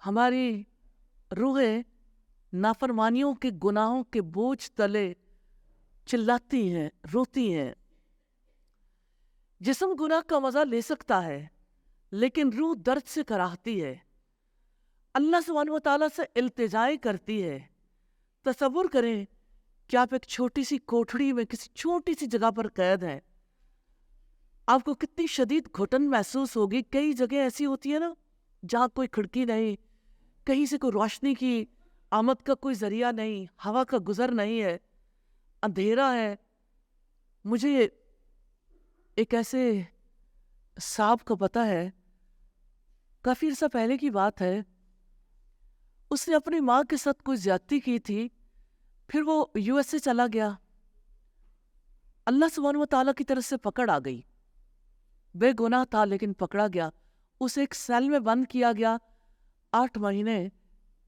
ہماری روحیں نافرمانیوں کے گناہوں کے بوجھ تلے چلاتی ہیں، روتی ہیں۔ جسم گناہ کا مزہ لے سکتا ہے لیکن روح درد سے کراہتی ہے، اللہ سبحانہ و تعالیٰ سے التجائے کرتی ہے۔ تصور کریں کہ آپ ایک چھوٹی سی کوٹھڑی میں کسی چھوٹی سی جگہ پر قید ہیں، آپ کو کتنی شدید گھٹن محسوس ہوگی۔ کئی جگہ ایسی ہوتی ہے نا جہاں کوئی کھڑکی نہیں، کہیں سے کوئی روشنی کی آمد کا کوئی ذریعہ نہیں، ہوا کا گزر نہیں ہے، اندھیرا ہے۔ مجھے ایک ایسے صاحب کا پتہ ہے، کافی عرصہ پہلے کی بات ہے، اس نے اپنی ماں کے ساتھ کوئی زیادتی کی تھی، پھر وہ US سے چلا گیا، اللہ سبحانہ و تعالیٰ کی طرف سے پکڑ آ گئی، بے گناہ تھا لیکن پکڑا گیا، اسے ایک سیل میں بند کیا گیا، 8 مہینے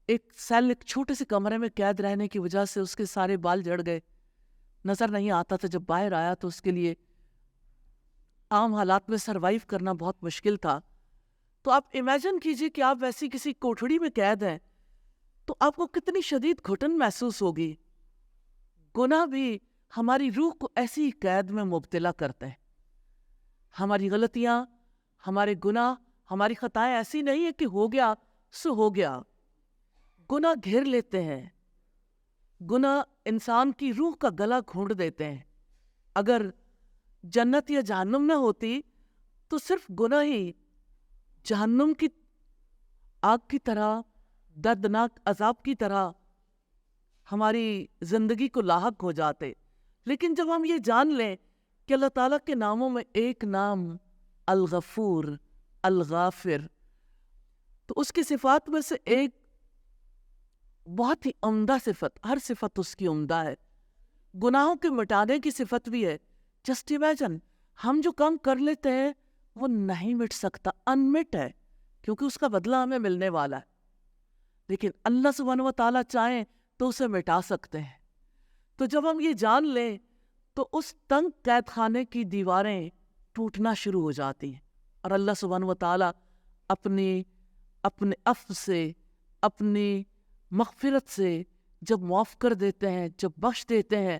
ایک چھوٹے سے کمرے میں قید رہنے کی وجہ سے اس کے سارے بال جڑ گئے، نظر نہیں آتا تھا۔ جب باہر آیا تو اس کے لیے عام حالات میں سروائیو کرنا بہت مشکل تھا۔ تو آپ امیجن کیجئے کہ آپ ویسی کسی کوٹھڑی میں قید ہیں تو آپ کو کتنی شدید گھٹن محسوس ہوگی۔ گناہ بھی ہماری روح کو ایسی قید میں مبتلا کرتے ہیں۔ ہماری غلطیاں، ہمارے گناہ، ہماری خطائیں ایسی نہیں ہے کہ ہو گیا سو ہو گیا۔ گناہ گھیر لیتے ہیں، گناہ انسان کی روح کا گلا گھونٹ دیتے ہیں۔ اگر جنت یا جہنم نہ ہوتی تو صرف گناہ ہی جہنم کی آگ کی طرح، دردناک عذاب کی طرح ہماری زندگی کو لاحق ہو جاتے۔ لیکن جب ہم یہ جان لیں کہ اللہ تعالیٰ کے ناموں میں ایک نام الغفور، الغافر، تو اس کی صفات میں سے ایک بہت ہی عمدہ صفت، ہر صفت اس کی عمدہ ہے، گناہوں کے مٹانے کی صفت بھی ہے۔ جسٹ امیجن، ہم جو کام کر لیتے ہیں وہ نہیں مٹ سکتا، انمٹ ہے، کیونکہ اس کا بدلہ ہمیں ملنے والا ہے، لیکن اللہ سبحانہ و تعالیٰ چاہیں تو اسے مٹا سکتے ہیں۔ تو جب ہم یہ جان لیں تو اس تنگ قید خانے کی دیواریں ٹوٹنا شروع ہو جاتی ہیں، اور اللہ سبحانہ و تعالیٰ اپنے عفو سے، اپنی مغفرت سے جب معاف کر دیتے ہیں، جب بخش دیتے ہیں،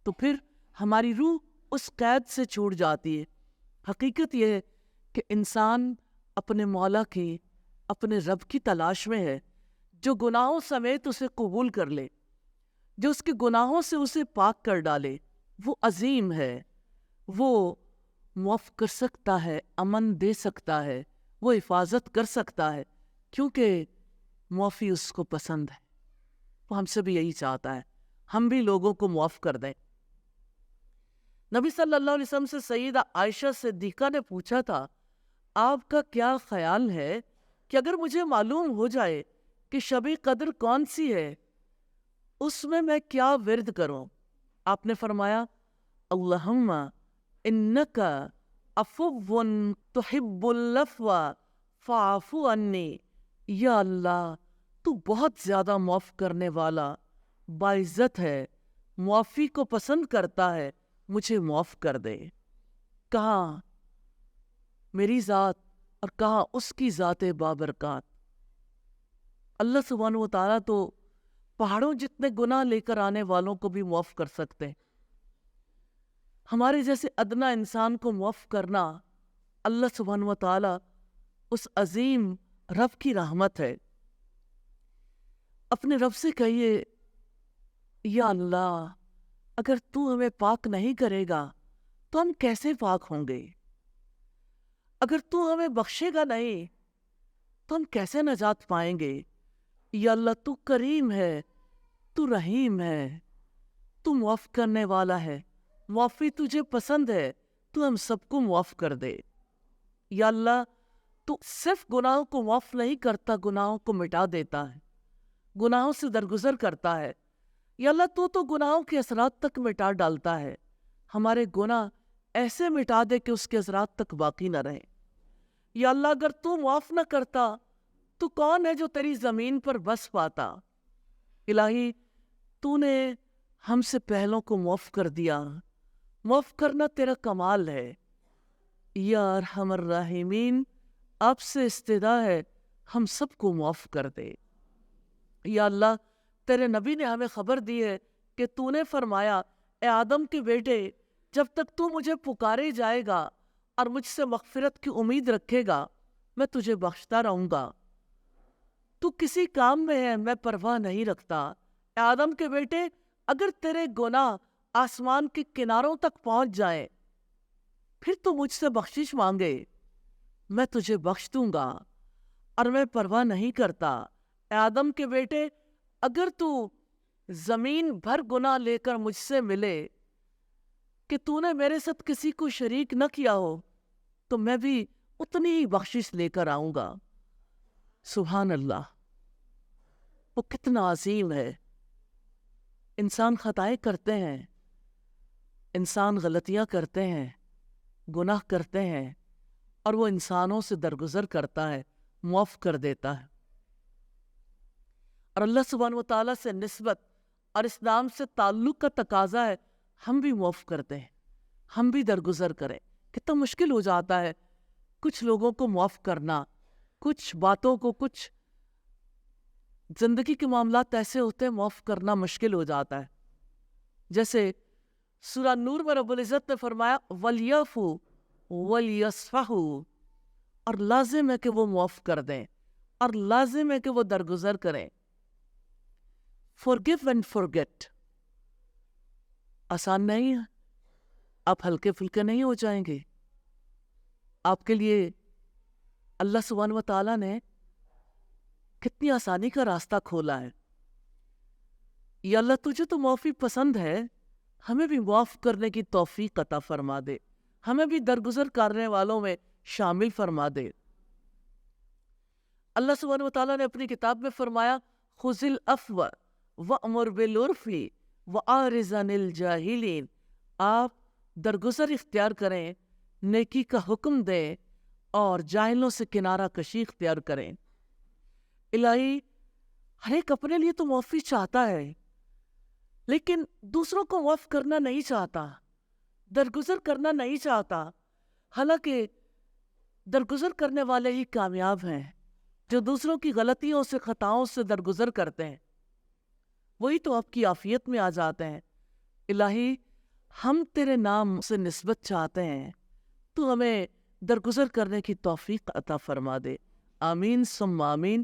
تو پھر ہماری روح اس قید سے چھوٹ جاتی ہے۔ حقیقت یہ ہے کہ انسان اپنے مولا کی، اپنے رب کی تلاش میں ہے، جو گناہوں سمیت اسے قبول کر لے، جو اس کے گناہوں سے اسے پاک کر ڈالے۔ وہ عظیم ہے، وہ معاف کر سکتا ہے، امن دے سکتا ہے، وہ حفاظت کر سکتا ہے، کیونکہ معافی اس کو پسند ہے۔ وہ ہم سے بھی یہی چاہتا ہے، ہم بھی لوگوں کو معاف کر دیں۔ نبی صلی اللہ علیہ وسلم سے سیدہ عائشہ صدیقہ نے پوچھا تھا، آپ کا کیا خیال ہے کہ اگر مجھے معلوم ہو جائے کہ شب قدر کون سی ہے، اس میں کیا ورد کروں؟ آپ نے فرمایا، اللہم انکا عفو تحب العفو فاعف عنی، یا اللہ تو بہت زیادہ معاف کرنے والا، باعزت ہے، معافی کو پسند کرتا ہے، مجھے معاف کر دے۔ کہاں میری ذات اور کہاں اس کی ذات بابرکات۔ اللہ سبحانہ و تعالیٰ تو پہاڑوں جتنے گناہ لے کر آنے والوں کو بھی معاف کر سکتے ہیں۔ ہمارے جیسے ادنا انسان کو معاف کرنا اللہ سبحانہ و تعالیٰ اس عظیم رب کی رحمت ہے۔ اپنے رب سے کہیے، یا اللہ اگر تو ہمیں پاک نہیں کرے گا تو ہم کیسے پاک ہوں گے؟ اگر تو ہمیں بخشے گا نہیں تو ہم کیسے نجات پائیں گے؟ یا اللہ تو کریم ہے، تو رحیم ہے، تو معاف کرنے والا ہے، معافی تجھے پسند ہے، تو ہم سب کو معاف کر دے۔ یا اللہ تو صرف گناہوں کو معاف نہیں کرتا، گناہوں کو مٹا دیتا ہے، گناہوں سے درگزر کرتا ہے۔ یا اللہ تو گناہوں کے اثرات تک مٹا ڈالتا ہے، ہمارے گناہ ایسے مٹا دے کہ اس کے اثرات تک باقی نہ رہیں۔ یا اللہ اگر تو معاف نہ کرتا تو کون ہے جو تیری زمین پر بس پاتا؟ الہی تو نے ہم سے پہلوں کو معاف کر دیا، معاف کرنا تیرا کمال ہے۔ یا ارحم الراحمین، آپ سے استدعا ہے ہم سب کو معاف کر دے۔ یا اللہ، تیرے نبی نے ہمیں خبر دی ہے کہ تو نے فرمایا، اے آدم کے بیٹے، جب تک تو مجھے پکارے جائے گا اور مجھ سے مغفرت کی امید رکھے گا، میں تجھے بخشتا رہوں گا۔ تو کسی کام میں ہے، میں پرواہ نہیں رکھتا۔ اے آدم کے بیٹے، اگر تیرے گناہ آسمان کے کناروں تک پہنچ جائیں، پھر تو مجھ سے بخشش مانگے، میں تجھے بخش دوں گا، اور میں پرواہ نہیں کرتا۔ اے آدم کے بیٹے، اگر تو زمین بھر گناہ لے کر مجھ سے ملے کہ تو نے میرے ساتھ کسی کو شریک نہ کیا ہو، تو میں بھی اتنی ہی بخشش لے کر آؤں گا۔ سبحان اللہ، وہ کتنا عظیم ہے۔ انسان خطائیں کرتے ہیں، انسان غلطیاں کرتے ہیں، گناہ کرتے ہیں، اور وہ انسانوں سے درگزر کرتا ہے، معاف کر دیتا ہے۔ اور اللہ سبحانہ و تعالیٰ سے نسبت اور اسلام سے تعلق کا تقاضا ہے ہم بھی معاف کرتے ہیں، ہم بھی درگزر کریں۔ کتنا مشکل ہو جاتا ہے کچھ لوگوں کو معاف کرنا، کچھ باتوں کو، کچھ زندگی کے معاملات ایسے ہوتے ہیں معاف کرنا مشکل ہو جاتا ہے۔ جیسے سورہ نور میں رب العزت نے فرمایا وَلْيَعْفُوا وَلْيَصْفَحُوا، اور لازم ہے کہ وہ معاف کر دیں، اور لازم ہے کہ وہ درگزر کریں۔ forgive and forget آسان نہیں ہے، آپ ہلکے پھلکے نہیں ہو جائیں گے۔ آپ کے لیے اللہ سبحانہ و تعالیٰ نے کتنی آسانی کا راستہ کھولا ہے۔ یا اللہ، تجھے تو معافی پسند ہے، ہمیں بھی معاف کرنے کی توفیق عطا فرما دے، ہمیں بھی درگزر کرنے والوں میں شامل فرما دے۔ اللہ سبحانہ و تعالیٰ نے اپنی کتاب میں فرمایا خُذِ الْعَفْوَ وَأْمُرْ بِالْعُرْفِ وَأَعْرِضْ عَنِ الْجَاهِلِينَ، آپ درگزر اختیار کریں، نیکی کا حکم دیں، اور جاہلوں سے کنارہ کشی اختیار کریں۔ الہی، ہر ایک اپنے لیے تو معافی چاہتا ہے، لیکن دوسروں کو معاف کرنا نہیں چاہتا، درگزر کرنا نہیں چاہتا۔ حالانکہ درگزر کرنے والے ہی کامیاب ہیں، جو دوسروں کی غلطیوں سے، خطاؤں سے درگزر کرتے ہیں، وہی تو آپ کی عافیت میں آ جاتے ہیں۔ الہی، ہم تیرے نام سے نسبت چاہتے ہیں، تو ہمیں درگزر کرنے کی توفیق عطا فرما دے۔ آمین ثم آمین۔